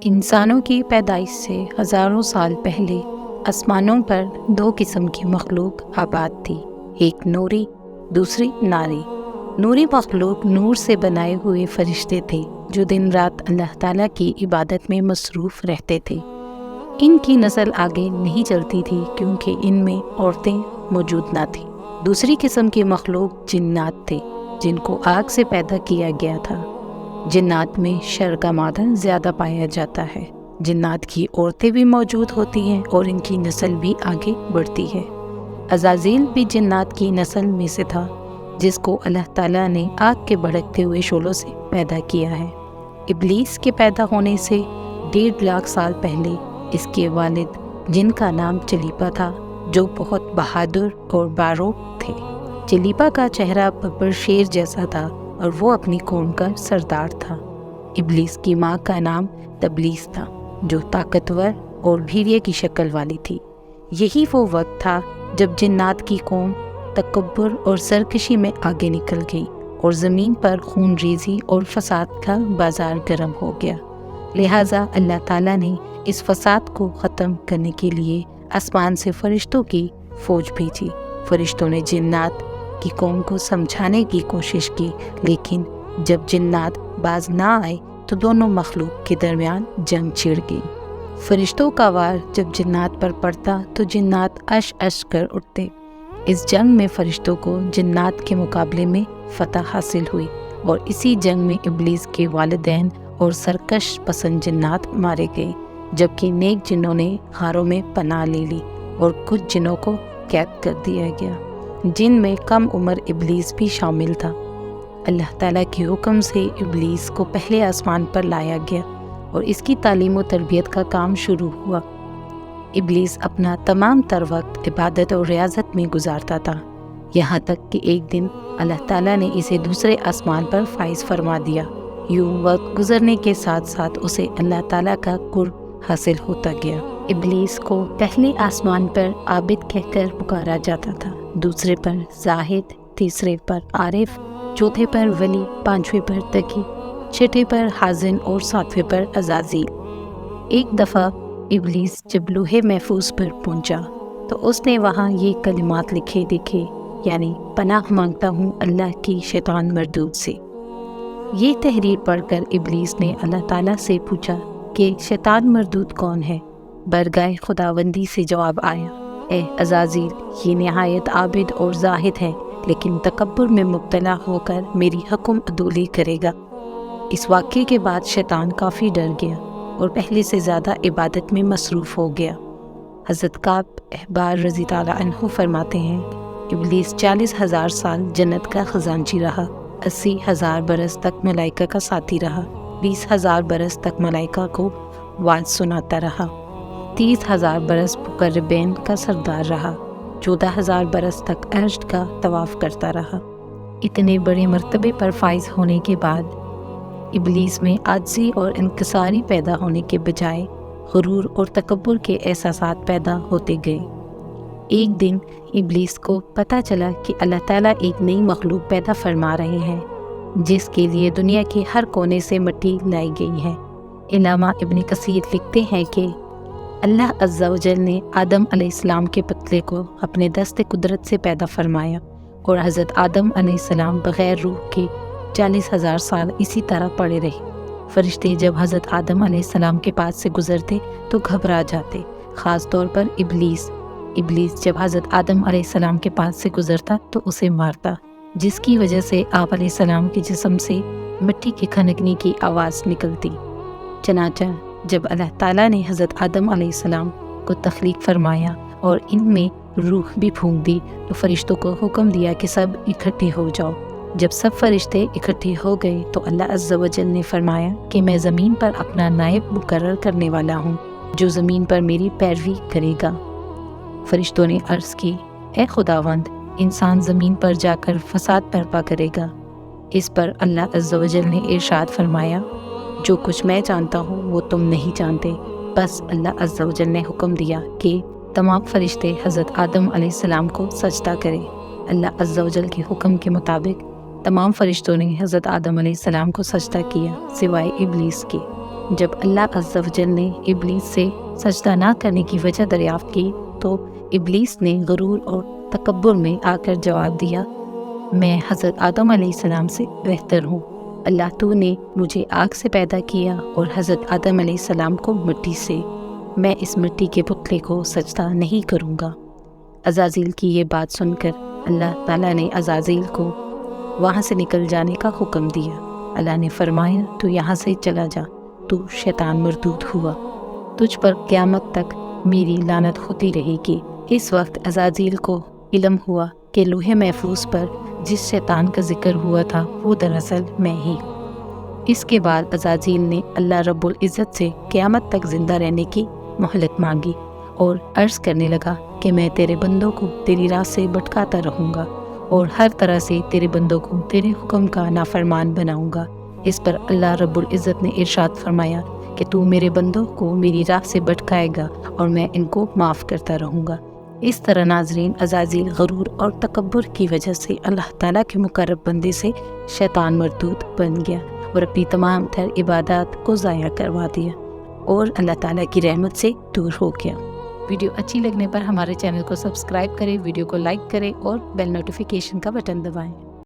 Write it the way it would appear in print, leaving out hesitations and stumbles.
انسانوں کی پیدائش سے ہزاروں سال پہلے آسمانوں پر دو قسم کی مخلوق آباد تھی، ایک نوری، دوسری ناری۔ نوری مخلوق نور سے بنائے ہوئے فرشتے تھے جو دن رات اللہ تعالیٰ کی عبادت میں مصروف رہتے تھے۔ ان کی نسل آگے نہیں چلتی تھی کیونکہ ان میں عورتیں موجود نہ تھیں۔ دوسری قسم کی مخلوق جنات تھے جن کو آگ سے پیدا کیا گیا تھا۔ جنات میں شر کا مادہ زیادہ پایا جاتا ہے۔ جنات کی عورتیں بھی موجود ہوتی ہیں اور ان کی نسل بھی آگے بڑھتی ہے۔ عزازیل بھی جنات کی نسل میں سے تھا جس کو اللہ تعالیٰ نے آگ کے بھڑکتے ہوئے شعلوں سے پیدا کیا ہے۔ ابلیس کے پیدا ہونے سے 1.5 لاکھ سال پہلے اس کے والد جن کا نام چلیپا تھا جو بہت بہادر اور باروق تھے۔ چلیپا کا چہرہ ببر شیر جیسا تھا اور وہ اپنی قوم کا سردار تھا۔ ابلیس کی ماں کا نام تبلیس تھا جو طاقتور اور بھیڑیے کی شکل والی تھی۔ یہی وہ وقت تھا جب جنات کی قوم تکبر اور سرکشی میں آگے نکل گئی اور زمین پر خون ریزی اور فساد کا بازار گرم ہو گیا۔ لہٰذا اللہ تعالیٰ نے اس فساد کو ختم کرنے کے لیے آسمان سے فرشتوں کی فوج بھیجی۔ فرشتوں نے جنات کی قوم کو سمجھانے کی کوشش کی، لیکن جب جنات باز نہ آئے تو دونوں مخلوق کے درمیان جنگ چھڑ گئی۔ فرشتوں کا وار جب جنات پر پڑتا تو جنات اش اش کر اٹھتے۔ اس جنگ میں فرشتوں کو جنات کے مقابلے میں فتح حاصل ہوئی اور اسی جنگ میں ابلیس کے والدین اور سرکش پسند جنات مارے گئے، جبکہ نیک جنوں نے غاروں میں پناہ لے لی اور کچھ جنوں کو قید کر دیا گیا، جن میں کم عمر ابلیس بھی شامل تھا۔ اللہ تعالیٰ کے حکم سے ابلیس کو پہلے آسمان پر لایا گیا اور اس کی تعلیم و تربیت کا کام شروع ہوا۔ ابلیس اپنا تمام تر وقت عبادت اور ریاضت میں گزارتا تھا، یہاں تک کہ ایک دن اللہ تعالیٰ نے اسے دوسرے آسمان پر فائز فرما دیا۔ یوں وقت گزرنے کے ساتھ ساتھ اسے اللہ تعالیٰ کا قرب حاصل ہوتا گیا۔ ابلیس کو پہلے آسمان پر عابد کہہ کر پکارا جاتا تھا، دوسرے پر زاہد، تیسرے پر عارف، چوتھے پر ولی، پانچویں پر تقی، چھٹے پر حازن اور ساتویں پر عزازیل۔ ایک دفعہ ابلیس جب لوح محفوظ پر پہنچا تو اس نے وہاں یہ کلمات لکھے دیکھے، یعنی پناہ مانگتا ہوں اللہ کی شیطان مردود سے۔ یہ تحریر پڑھ کر ابلیس نے اللہ تعالیٰ سے پوچھا کہ شیطان مردود کون ہے؟ برگاہ خداوندی سے جواب آیا، اے عزازیل، یہ نہایت عابد اور زاہد ہے لیکن تکبر میں مبتلا ہو کر میری حکم عدولی کرے گا۔ اس واقعے کے بعد شیطان کافی ڈر گیا اور پہلے سے زیادہ عبادت میں مصروف ہو گیا۔ حضرت کعب احبار رضی اللہ عنہ فرماتے ہیں، ابلیس 40,000 سال جنت کا خزانچی رہا، 80,000 برس تک ملائکہ کا ساتھی رہا، 20,000 برس تک ملائکہ کو واعظ سناتا رہا، 30,000 برس مقربین کا سردار رہا، 14,000 برس تک عرش کا طواف کرتا رہا۔ اتنے بڑے مرتبے پر فائز ہونے کے بعد ابلیس میں عاجزی اور انکساری پیدا ہونے کے بجائے غرور اور تکبر کے احساسات پیدا ہوتے گئے۔ ایک دن ابلیس کو پتہ چلا کہ اللہ تعالیٰ ایک نئی مخلوق پیدا فرما رہے ہیں جس کے لیے دنیا کے ہر کونے سے مٹی لائی گئی ہے۔ علامہ ابن کثیر لکھتے ہیں کہ اللہ عز و جل نے آدم علیہ السلام کے پتلے کو اپنے دست قدرت سے پیدا فرمایا اور حضرت آدم علیہ السلام بغیر روح کے 40,000 سال اسی طرح پڑے رہے۔ فرشتے جب حضرت آدم علیہ السلام کے پاس سے گزرتے تو گھبرا جاتے، خاص طور پر ابلیس جب حضرت آدم علیہ السلام کے پاس سے گزرتا تو اسے مارتا، جس کی وجہ سے آپ علیہ السلام کے جسم سے مٹی کے کھنکنے کی آواز نکلتی۔ چنانچہ جب اللہ تعالیٰ نے حضرت آدم علیہ السلام کو تخلیق فرمایا اور ان میں روح بھی پھونک دی تو فرشتوں کو حکم دیا کہ سب اکٹھے ہو جاؤ۔ جب سب فرشتے اکٹھے ہو گئے تو اللہ عز و جل نے فرمایا کہ میں زمین پر اپنا نائب مقرر کرنے والا ہوں جو زمین پر میری پیروی کرے گا۔ فرشتوں نے عرض کی، اے خداوند، انسان زمین پر جا کر فساد برپا کرے گا۔ اس پر اللہ عز و جل نے ارشاد فرمایا، جو کچھ میں جانتا ہوں وہ تم نہیں جانتے۔ بس اللہ عز و جل نے حکم دیا کہ تمام فرشتے حضرت آدم علیہ السلام کو سجدہ کریں۔ اللہ عز و جل کے حکم کے مطابق تمام فرشتوں نے حضرت آدم علیہ السلام کو سجدہ کیا سوائے ابلیس کے۔ جب اللہ عز و جل نے ابلیس سے سجدہ نہ کرنے کی وجہ دریافت کی تو ابلیس نے غرور اور تکبر میں آ کر جواب دیا، میں حضرت آدم علیہ السلام سے بہتر ہوں۔ اللہ تو نے مجھے آگ سے پیدا کیا اور حضرت آدم علیہ السلام کو مٹی سے، میں اس مٹی کے پتلے کو سجدہ نہیں کروں گا۔ عزازیل کی یہ بات سن کر اللہ تعالیٰ نے عزازیل کو وہاں سے نکل جانے کا حکم دیا۔ اللہ نے فرمایا، تو یہاں سے چلا جا، تو شیطان مردود ہوا، تجھ پر قیامت تک میری لعنت ہوتی رہے گی۔ اس وقت عزازیل کو علم ہوا کہ لوح محفوظ پر جس شیطان کا ذکر ہوا تھا وہ دراصل میں ہی۔ اس کے بعد عزازیل نے اللہ رب العزت سے قیامت تک زندہ رہنے کی مہلت مانگی اور عرض کرنے لگا کہ میں تیرے بندوں کو تیری راہ سے بھٹکاتا رہوں گا اور ہر طرح سے تیرے بندوں کو تیرے حکم کا نافرمان بناؤں گا۔ اس پر اللہ رب العزت نے ارشاد فرمایا کہ تو میرے بندوں کو میری راہ سے بھٹکائے گا اور میں ان کو معاف کرتا رہوں گا۔ اس طرح ناظرین، عزازیل غرور اور تکبر کی وجہ سے اللہ تعالیٰ کے مقرب بندے سے شیطان مردود بن گیا اور اپنی تمام تر عبادات کو ضائع کروا دیا اور اللہ تعالیٰ کی رحمت سے دور ہو گیا۔ ویڈیو اچھی لگنے پر ہمارے چینل کو سبسکرائب کریں، ویڈیو کو لائک کریں اور بیل نوٹیفیکیشن کا بٹن دبائیں۔